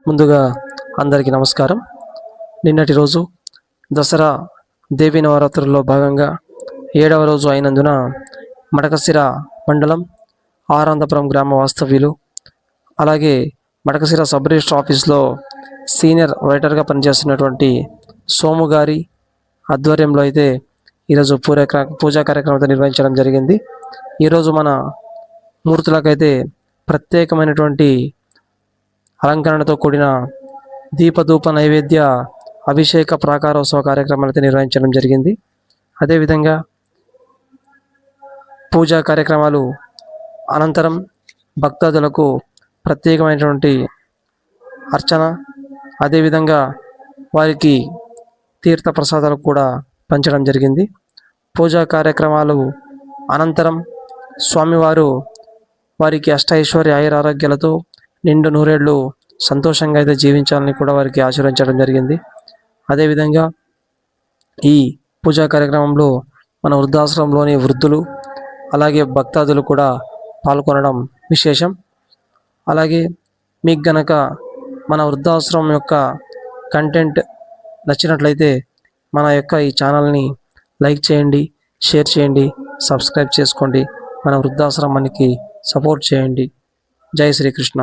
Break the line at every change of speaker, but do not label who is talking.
ముందుగా అందరికీ నమస్కారం. నిన్నటి రోజు దసరా దేవీ నవరాత్రుల్లో భాగంగా 7వ రోజు అయినందున మడకశిర మండలం ఆరాంతపురం గ్రామ వాస్తవ్యులు, అలాగే మడకశిర సబ్ రిజిస్టర్ ఆఫీస్లో సీనియర్ రైటర్గా పనిచేస్తున్నటువంటి సోము గారి ఆధ్వర్యంలో అయితే ఈరోజు పూజా కార్యక్రమాన్ని నిర్వహించడం జరిగింది. ఈరోజు మన మూర్తులకైతే ప్రత్యేకమైనటువంటి అలంకరణతో కూడిన దీపధూప నైవేద్య అభిషేక ప్రాకారోత్సవ కార్యక్రమాలైతే నిర్వహించడం జరిగింది. అదేవిధంగా పూజా కార్యక్రమాలు అనంతరం భక్తాదులకు ప్రత్యేకమైనటువంటి అర్చన, అదేవిధంగా వారికి తీర్థ ప్రసాదాలు కూడా పంచడం జరిగింది. పూజా కార్యక్రమాలు అనంతరం స్వామివారు వారికి అష్టైశ్వర్య ఆయురారోగ్యాలతో నిండు నూరేళ్లు సంతోషంగా అయితే జీవించాలని కూడా వారికి ఆశీర్వదించడం జరిగింది. అదేవిధంగా ఈ పూజా కార్యక్రమంలో మన వృద్ధాశ్రమంలోని వృద్ధులు, అలాగే భక్తాదులు కూడా పాల్గొనడం విశేషం. అలాగే మీకు గనక మన వృద్ధాశ్రమం యొక్క కంటెంట్ నచ్చినట్లయితే మన యొక్క ఈ ఛానల్ని లైక్ చేయండి, షేర్ చేయండి, సబ్స్క్రైబ్ చేసుకోండి. మన వృద్ధాశ్రమానికి సపోర్ట్ చేయండి. జై శ్రీకృష్ణ.